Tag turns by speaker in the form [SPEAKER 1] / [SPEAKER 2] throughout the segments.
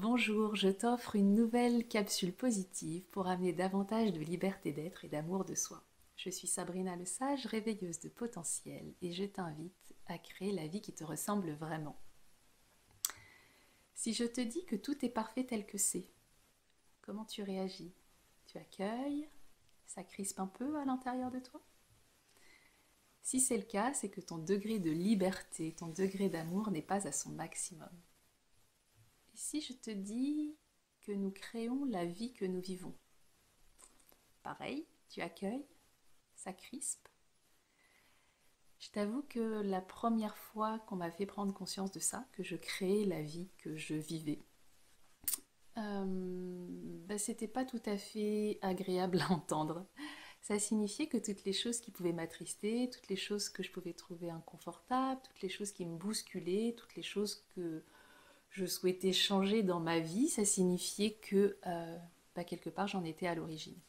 [SPEAKER 1] Bonjour, je t'offre une nouvelle capsule positive pour amener davantage de liberté d'être et d'amour de soi. Je suis Sabrina Le Sage, réveilleuse de potentiel, et je t'invite à créer la vie qui te ressemble vraiment. Si je te dis que tout est parfait tel que c'est, comment tu réagis? Tu accueilles? Ça crispe un peu à l'intérieur de toi? Si c'est le cas, c'est que ton degré de liberté, ton degré d'amour n'est pas à son maximum. Et si je te dis que nous créons la vie que nous vivons? Pareil, tu accueilles, ça crispe. Je t'avoue que la première fois qu'on m'a fait prendre conscience de ça, que je créais la vie que je vivais, c'était pas tout à fait agréable à entendre. Ça signifiait que toutes les choses qui pouvaient m'attrister, toutes les choses que je pouvais trouver inconfortables, toutes les choses qui me bousculaient, toutes les choses que je souhaitais changer dans ma vie, ça signifiait que quelque part j'en étais à l'origine.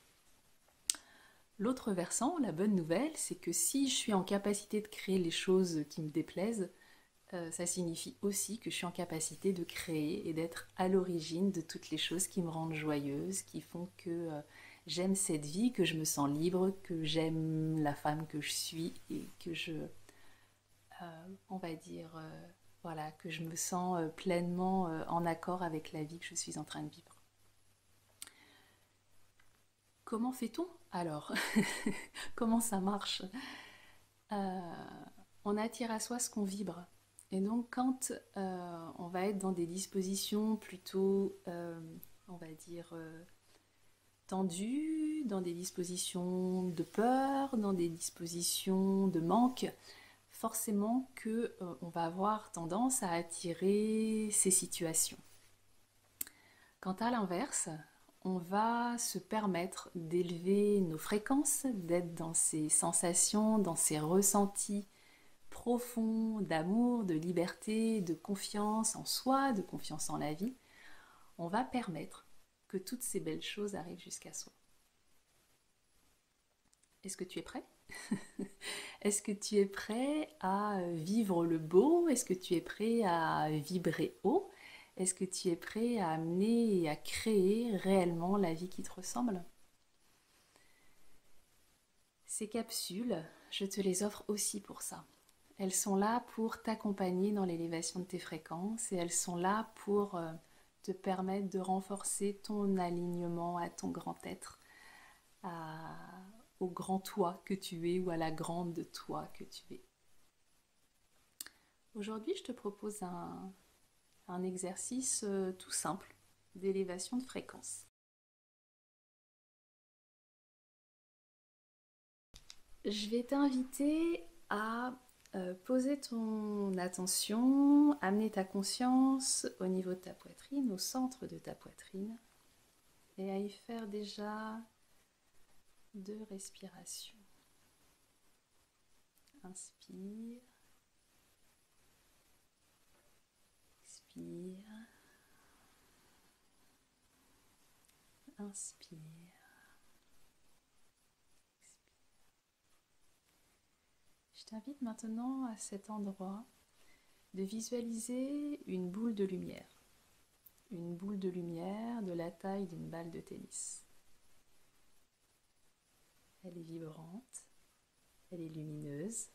[SPEAKER 1] L'autre versant, la bonne nouvelle, c'est que si je suis en capacité de créer les choses qui me déplaisent, ça signifie aussi que je suis en capacité de créer et d'être à l'origine de toutes les choses qui me rendent joyeuse, qui font que j'aime cette vie, que je me sens libre, que j'aime la femme que je suis et que on va dire, voilà, que je me sens pleinement en accord avec la vie que je suis en train de vivre. Comment fait-on alors? Comment ça marche? On attire à soi ce qu'on vibre. Et donc quand on va être dans des dispositions plutôt, on va dire, tendues, dans des dispositions de peur, dans des dispositions de manque, forcément que on va avoir tendance à attirer ces situations. Quant à l'inverse, on va se permettre d'élever nos fréquences, d'être dans ces sensations, dans ces ressentis profonds d'amour, de liberté, de confiance en soi, de confiance en la vie. On va permettre que toutes ces belles choses arrivent jusqu'à soi. Est-ce que tu es prêt? Est-ce que tu es prêt à vivre le beau? Est-ce que tu es prêt à vibrer haut? Est-ce que tu es prêt à amener et à créer réellement la vie qui te ressemble? Ces capsules, je te les offre aussi pour ça. Elles sont là pour t'accompagner dans l'élévation de tes fréquences et elles sont là pour te permettre de renforcer ton alignement à ton grand être, au grand toi que tu es ou à la grande toi que tu es. Aujourd'hui, je te propose un exercice tout simple d'élévation de fréquence. Je vais t'inviter à poser ton attention, amener ta conscience au niveau de ta poitrine, au centre de ta poitrine, et à y faire déjà 2 respirations. Inspire, expire, inspire. Je t'invite maintenant à cet endroit de visualiser une boule de lumière. Une boule de lumière de la taille d'une balle de tennis. Elle est vibrante, elle est lumineuse.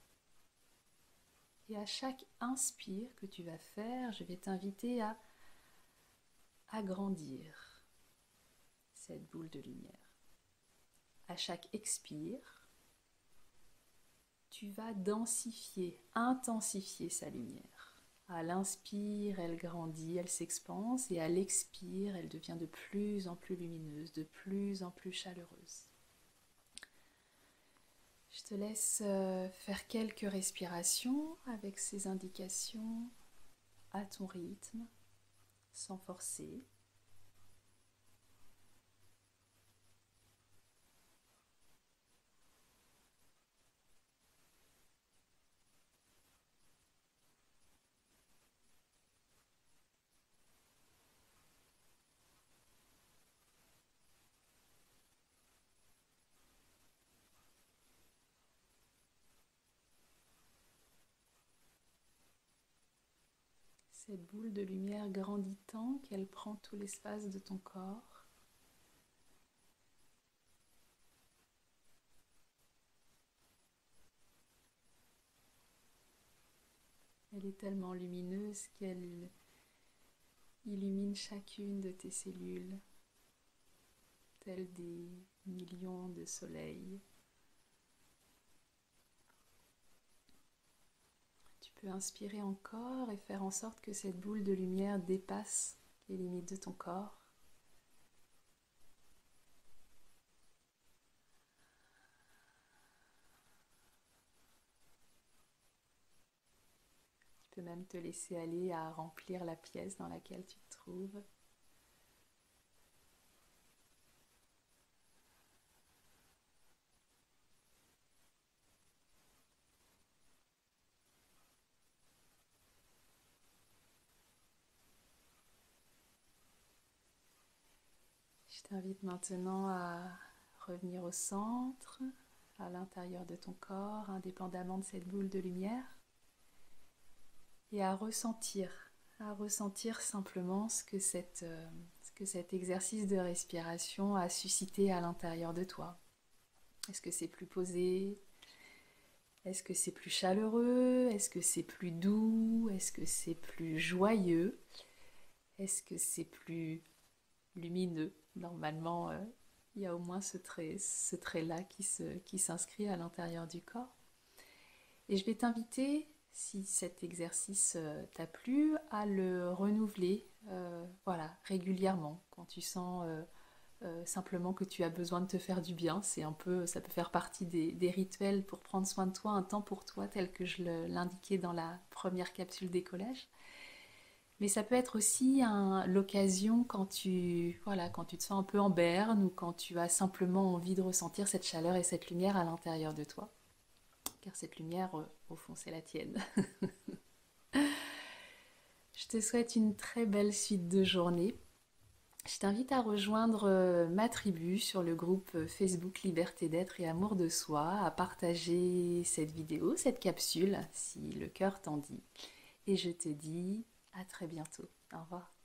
[SPEAKER 1] Et à chaque inspire que tu vas faire, je vais t'inviter à agrandir cette boule de lumière. À chaque expire, tu vas densifier, intensifier sa lumière. À l'inspire, elle grandit, elle s'expanse, et à l'expire, elle devient de plus en plus lumineuse, de plus en plus chaleureuse. Je te laisse faire quelques respirations avec ces indications à ton rythme, sans forcer. Cette boule de lumière grandit tant qu'elle prend tout l'espace de ton corps. Elle est tellement lumineuse qu'elle illumine chacune de tes cellules, tels des millions de soleils. Tu peux inspirer encore et faire en sorte que cette boule de lumière dépasse les limites de ton corps. Tu peux même te laisser aller à remplir la pièce dans laquelle tu te trouves. Je t'invite maintenant à revenir au centre, à l'intérieur de ton corps, indépendamment de cette boule de lumière, et à ressentir simplement ce que cet exercice de respiration a suscité à l'intérieur de toi. Est-ce que c'est plus posé? Est-ce que c'est plus chaleureux? Est-ce que c'est plus doux? Est-ce que c'est plus joyeux? Est-ce que c'est plus lumineux? Normalement, il y a au moins ce trait-là qui s'inscrit à l'intérieur du corps. Et je vais t'inviter, si cet exercice t'a plu, à le renouveler régulièrement. Quand tu sens simplement que tu as besoin de te faire du bien, ça peut faire partie des rituels pour prendre soin de toi, un temps pour toi, tel que je l'indiquais dans la première capsule des collèges. Mais ça peut être aussi l'occasion quand tu te sens un peu en berne ou quand tu as simplement envie de ressentir cette chaleur et cette lumière à l'intérieur de toi. Car cette lumière, au fond, c'est la tienne. Je te souhaite une très belle suite de journée. Je t'invite à rejoindre ma tribu sur le groupe Facebook Liberté d'être et amour de soi, à partager cette vidéo, cette capsule, si le cœur t'en dit. Et je te dis à très bientôt. Au revoir.